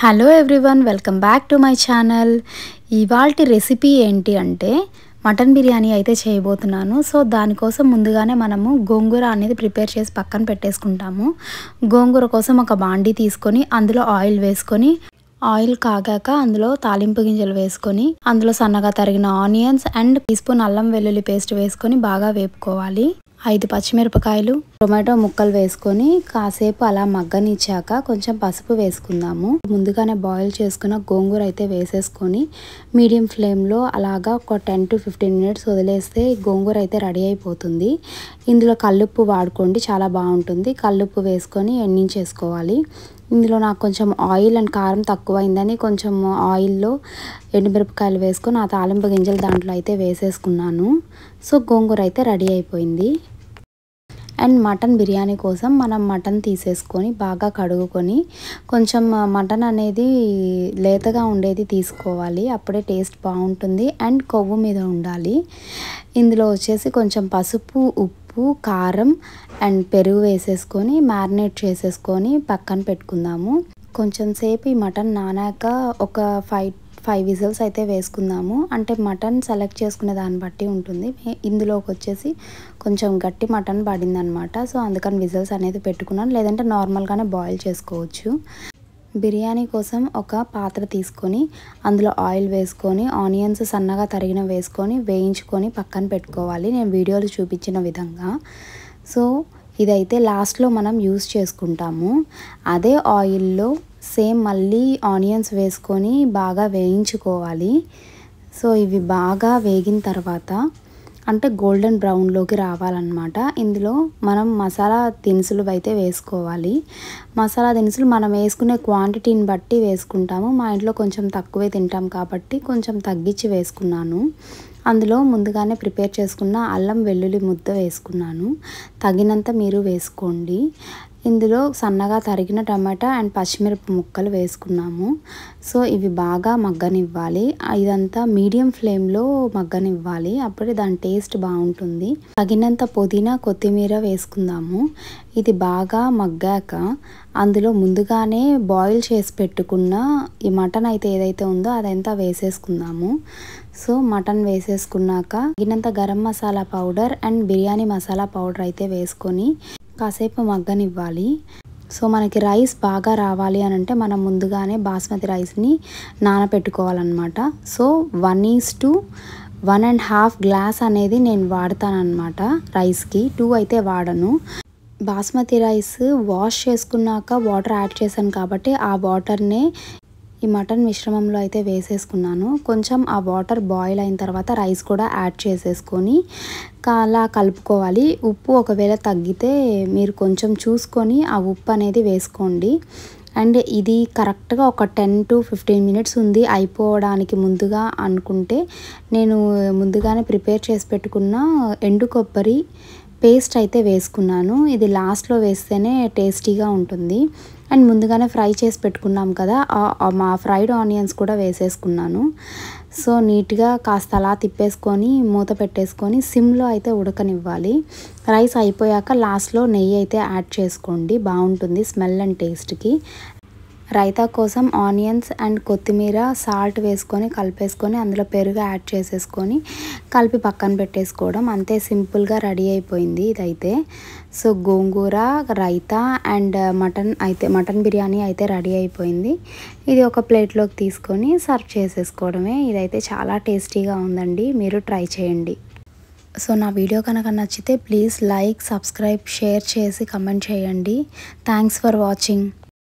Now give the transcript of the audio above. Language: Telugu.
Hello everyone, welcome back to my channel. ఇవాల్టి రెసిపీ ఏంటి అంటే మటన్ బిర్యానీ అయితే చేయబోతున్నాను. సో దానికోసం ముందుగానే మనము గోంగూర అనేది ప్రిపేర్ చేసి పక్కన పెట్టేసుకుంటాము. గోంగూర కోసం ఒక బాండీ తీసుకొని అందులో ఆయిల్ వేసుకొని, ఆయిల్ కాగాక అందులో తాలింపు గింజలు వేసుకొని, అందులో సన్నగా తరిగిన ఆనియన్స్ అండ్ టీ స్పూన్ అల్లం వెల్లుల్లి పేస్ట్ వేసుకొని బాగా వేపుకోవాలి. 5 పచ్చిమిరపకాయలు, టొమాటో ముక్కలు వేసుకొని కాసేపు అలా మగ్గనిచ్చాక కొంచెం పసుపు వేసుకుందాము. ముందుగానే బాయిల్ చేసుకున్న గోంగూర అయితే వేసేసుకొని మీడియం ఫ్లేమ్లో అలాగా ఒక 10 to 15 మినిట్స్ వదిలేస్తే గోంగూర అయితే రెడీ అయిపోతుంది. ఇందులో కల్లుప్పు వాడుకోండి, చాలా బాగుంటుంది. కల్లుప్పు వేసుకొని ఎండించేసుకోవాలి. ఇందులో నాకు కొంచెం ఆయిల్ అండ్ కారం తక్కువైందని కొంచెం ఆయిల్లో ఎండుమిరపకాయలు వేసుకొని ఆ తాలింపు గింజలు దాంట్లో అయితే వేసేసుకున్నాను. సో గోంగూర అయితే రెడీ అయిపోయింది. అండ్ మటన్ బిర్యానీ కోసం మనం మటన్ తీసేసుకొని బాగా కడుగుకొని, కొంచెం మటన్ అనేది లేతగా ఉండేది తీసుకోవాలి, అప్పుడే టేస్ట్ బాగుంటుంది అండ్ కొవ్వు మీద ఉండాలి. ఇందులో వచ్చేసి కొంచెం పసుపు, ఉప్పు, కారం అండ్ పెరుగు వేసేసుకొని మ్యారినేట్ చేసేసుకొని పక్కన పెట్టుకుందాము. కొంచెం సేపు ఈ మటన్ నానాక ఒక 5 విజిల్స్ అయితే వేసుకుందాము. అంటే మటన్ సెలెక్ట్ చేసుకునే దాన్ని బట్టి ఉంటుంది. ఇందులోకి వచ్చేసి కొంచెం గట్టి మటన్ పడింది అనమాట. సో అందుకని విజిల్స్ అనేది పెట్టుకున్నాను, లేదంటే నార్మల్గానే బాయిల్ చేసుకోవచ్చు. బిర్యానీ కోసం ఒక పాత్ర తీసుకొని అందులో ఆయిల్ వేసుకొని ఆనియన్స్ సన్నగా తరిగిన వేసుకొని వేయించుకొని పక్కన పెట్టుకోవాలి, నేను వీడియోలో చూపించిన విధంగా. సో ఇదైతే లాస్ట్లో మనం యూస్ చేసుకుంటాము. అదే ఆయిల్లో సేమ్ మళ్ళీ ఆనియన్స్ వేసుకొని బాగా వేయించుకోవాలి. సో ఇవి బాగా వేగిన తర్వాత అంటే గోల్డెన్ బ్రౌన్లోకి రావాలన్నమాట. ఇందులో మనం మసాలా దినుసులు అయితే వేసుకోవాలి. మసాలా దినుసులు మనం వేసుకునే క్వాంటిటీని బట్టి వేసుకుంటాము. మా ఇంట్లో కొంచెం తక్కువే తింటాం కాబట్టి కొంచెం తగ్గించి వేసుకున్నాను. అందులో ముందుగానే ప్రిపేర్ చేసుకున్న అల్లం వెల్లుల్లి ముద్ద వేసుకున్నాను, తగినంత మీరు వేసుకోండి. ఇందులో సన్నగా తరిగిన టమాటా అండ్ పచ్చిమిరప ముక్కలు వేసుకున్నాము. సో ఇవి బాగా మగ్గనివ్వాలి. ఇదంతా మీడియం ఫ్లేమ్లో మగ్గనివ్వాలి, అప్పుడే దాని టేస్ట్ బాగుంటుంది. తగినంత పుదీనా, కొత్తిమీర వేసుకుందాము. ఇది బాగా మగ్గాక అందులో ముందుగానే బాయిల్ చేసి పెట్టుకున్న ఈ మటన్ అయితే ఏదైతే ఉందో అదంతా వేసేసుకుందాము. సో మటన్ వేసేసుకున్నాక తగినంత garam masala powder and biryani masala powder అయితే వేసుకొని కాసేపు మగ్గనివ్వాలి. సో మనకి రైస్ బాగా రావాలి అని అంటే మనం ముందుగానే బాస్మతి రైస్ని నానబెట్టుకోవాలన్నమాట. సో 1:1.5 గ్లాస్ అనేది నేను వాడతానన్నమాట రైస్కి, 2 అయితే వాడను. బాస్మతి రైస్ వాష్ చేసుకున్నాక వాటర్ యాడ్ చేశాను కాబట్టి ఆ వాటర్నే ఈ మటన్ మిశ్రమంలో అయితే వేసేసుకున్నాను. కొంచెం ఆ వాటర్ బాయిల్ అయిన తర్వాత రైస్ కూడా యాడ్ చేసేసుకొని అలా కలుపుకోవాలి. ఉప్పు ఒకవేళ తగ్గితే మీరు కొంచెం చూసుకొని ఆ ఉప్పు అనేది వేసుకోండి. అండ్ ఇది కరెక్ట్గా ఒక 10 to 15 మినిట్స్ ఉంది అయిపోవడానికి ముందుగా అనుకుంటే నేను ముందుగానే ప్రిపేర్ చేసి పెట్టుకున్న ఎండు కొబ్బరి పేస్ట్ అయితే వేసుకున్నాను. ఇది లాస్ట్లో వేస్తేనే టేస్టీగా ఉంటుంది. అండ్ ముందుగానే ఫ్రై చేసి పెట్టుకున్నాం కదా, మా ఫ్రైడ్ ఆనియన్స్ కూడా వేసేసుకున్నాను. సో నీట్గా కాస్త అలా తిప్పేసుకొని మూత పెట్టేసుకొని సిమ్లో అయితే ఉడకనివ్వాలి. రైస్ అయిపోయాక లాస్ట్లో నెయ్యి అయితే యాడ్ చేసుకోండి, బాగుంటుంది స్మెల్ అండ్ టేస్ట్కి. రైతా కోసం ఆనియన్స్ అండ్ కొత్తిమీర, సాల్ట్ వేసుకొని కలిపేసుకొని అందులో పెరుగు యాడ్ చేసేసుకొని కలిపి పక్కన పెట్టేసుకోవడం, అంతే సింపుల్గా రెడీ అయిపోయింది ఇదైతే. So gongura, raita and mutton biryani అయితే రెడీ అయిపోయింది. ఇది ఒక ప్లేట్లోకి తీసుకొని సర్వ్ చేసేసుకోవడమే. ఇదైతే చాలా టేస్టీగా ఉందండి, మీరు ట్రై చేయండి. సో నా వీడియో కనుక నచ్చితే ప్లీజ్ లైక్, సబ్స్క్రైబ్, షేర్ చేసి కమెంట్ చేయండి. Thanks for watching.